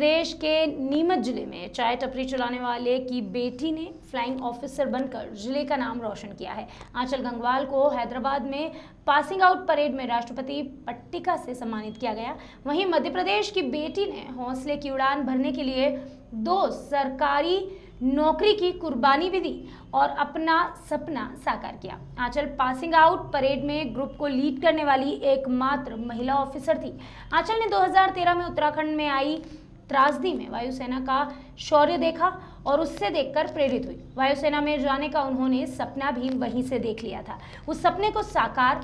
प्रदेश के नीमच जिले में चाय टपरी चलाने वाले की बेटी ने फ्लाइंग ऑफिसर बनकर जिले का नाम रोशन किया है। आंचल गंगवाल को हैदराबाद में पासिंग आउट परेड में राष्ट्रपति पट्टिका से सम्मानित किया गया। वहीं मध्य प्रदेश की बेटी ने हौसले की उड़ान भरने के लिए 2 सरकारी नौकरी की कुर्बानी भी दी और अपना सपना साकार किया। आंचल पासिंग आउट परेड में ग्रुप को लीड करने वाली एकमात्र महिला ऑफिसर थी। आंचल ने 2013 में उत्तराखंड में आई त्रासदी में वायुसेना का शौर्य देखा और उससे देखकर प्रेरित हुई। वायुसेना में जाने का उन्होंने सपना भी वहीं से देख लिया था। उस सपने को साकार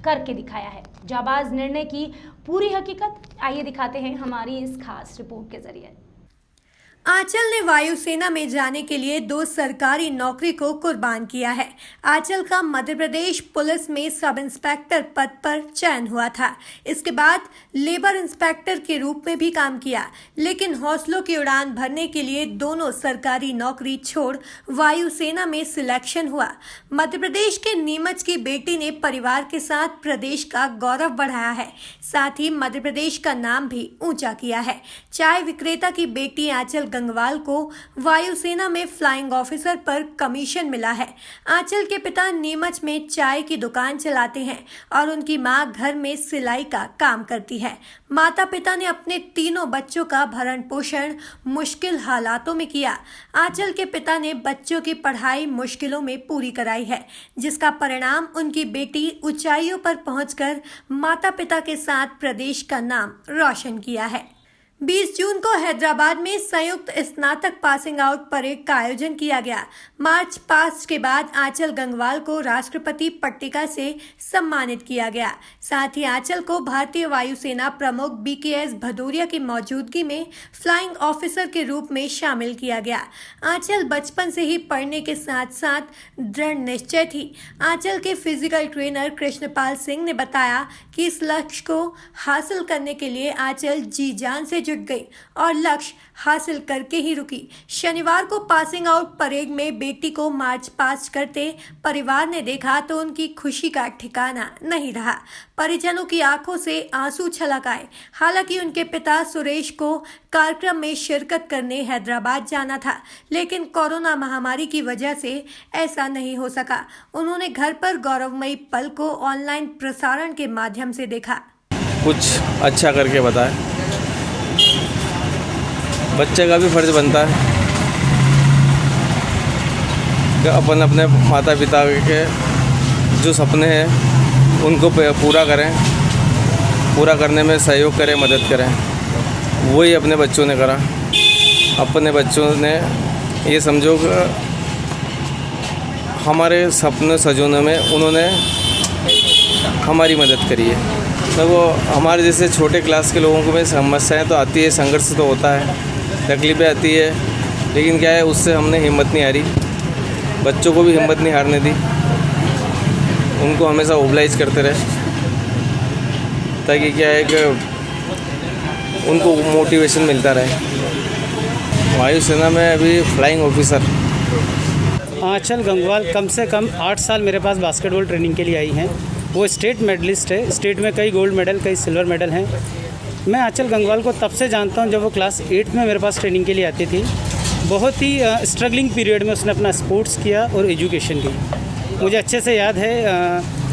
करके दिखाया है। जाबाज निर्णय की पूरी हकीकत आइए दिखाते हैं हमारी इस खास रिपोर्ट के जरिए। आंचल ने वायुसेना में जाने के लिए 2 सरकारी नौकरी को कुर्बान किया है। आंचल का मध्य प्रदेश पुलिस में सब इंस्पेक्टर पद पर चयन हुआ था। इसके बाद लेबर इंस्पेक्टर के रूप में भी काम किया, लेकिन हौसलों की उड़ान भरने के लिए दोनों सरकारी नौकरी छोड़ वायुसेना में सिलेक्शन हुआ। मध्य प्रदेश के नीमच की बेटी ने परिवार के साथ प्रदेश का गौरव बढ़ाया है, साथ ही मध्य प्रदेश का नाम भी ऊंचा किया है। चाय विक्रेता की बेटी आंचल गंगवाल को वायुसेना में फ्लाइंग ऑफिसर पर कमीशन मिला है। आंचल के पिता नीमच में चाय की दुकान चलाते हैं और उनकी मां घर में सिलाई का काम करती है। माता पिता ने अपने तीनों बच्चों का भरण पोषण मुश्किल हालातों में किया। आंचल के पिता ने बच्चों की पढ़ाई मुश्किलों में पूरी कराई है, जिसका परिणाम उनकी बेटी ऊंचाइयों पर पहुंचकर माता पिता के साथ प्रदेश का नाम रोशन किया है। 20 जून को हैदराबाद में संयुक्त स्नातक पासिंग आउट परेड का आयोजन किया गया। मार्च पास्ट के बाद आंचल गंगवाल को राष्ट्रपति पट्टिका से सम्मानित किया गया। साथ ही आंचल को भारतीय वायुसेना प्रमुख BKS भदौरिया की मौजूदगी में फ्लाइंग ऑफिसर के रूप में शामिल किया गया। आंचल बचपन से ही पढ़ने के साथ साथ दृढ़ निश्चय थी। आंचल के फिजिकल ट्रेनर कृष्णपाल सिंह ने बताया कि इस लक्ष्य को हासिल करने के लिए आंचल जी जान से जुट गई और लक्ष्य हासिल करके ही रुकी। शनिवार को पासिंग आउट परेड में बेटी को मार्च पास्ट करते परिवार ने देखा तो उनकी खुशी का ठिकाना नहीं रहा। परिजनों की आंखों से आंसू छलक आए। हालांकि उनके पिता सुरेश को कार्यक्रम में शिरकत करने हैदराबाद जाना था, लेकिन कोरोना महामारी की वजह से ऐसा नहीं हो सका। उन्होंने घर पर गौरवमयी पल को ऑनलाइन प्रसारण के माध्यम से देखा। कुछ अच्छा करके बताए, बच्चे का भी फर्ज बनता है कि अपन अपने माता पिता के जो सपने हैं उनको पूरा करें, पूरा करने में सहयोग करें, मदद करें। वही अपने बच्चों ने करा। अपने बच्चों ने ये समझो कि हमारे सपने सजोने में उन्होंने हमारी मदद करी है। तो वो हमारे जैसे छोटे क्लास के लोगों को में समस्याएं तो आती है, संघर्ष तो होता है, तकलीफ़ें आती है, लेकिन क्या है उससे हमने हिम्मत नहीं हारी। बच्चों को भी हिम्मत नहीं हारने दी, उनको हमेशा ओबलाइज करते रहे, ताकि क्या है कि उनको मोटिवेशन मिलता रहे। वायुसेना में अभी फ्लाइंग ऑफिसर आंचल गंगवाल कम से कम 8 साल मेरे पास बास्केटबॉल ट्रेनिंग के लिए आई हैं। वो स्टेट मेडलिस्ट है, स्टेट में कई गोल्ड मेडल, कई सिल्वर मेडल हैं। मैं आंचल गंगवाल को तब से जानता हूं जब वो क्लास 8 में मेरे पास ट्रेनिंग के लिए आती थी। बहुत ही स्ट्रगलिंग पीरियड में उसने अपना स्पोर्ट्स किया और एजुकेशन की। मुझे अच्छे से याद है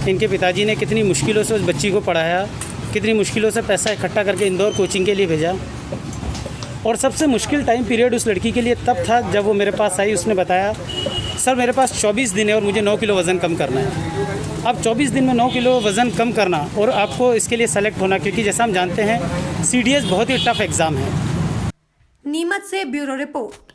इनके पिताजी ने कितनी मुश्किलों से उस बच्ची को पढ़ाया, कितनी मुश्किलों से पैसा इकट्ठा करके इंदौर कोचिंग के लिए भेजा। और सबसे मुश्किल टाइम पीरियड उस लड़की के लिए तब था जब वो मेरे पास आई। उसने बताया, सर मेरे पास 24 दिन है और मुझे 9 किलो वज़न कम करना है। अब 24 दिन में 9 किलो वज़न कम करना और आपको इसके लिए सेलेक्ट होना, क्योंकि जैसा हम जानते हैं CDS बहुत ही टफ एग्ज़ाम है। नीमच से ब्यूरो रिपोर्ट।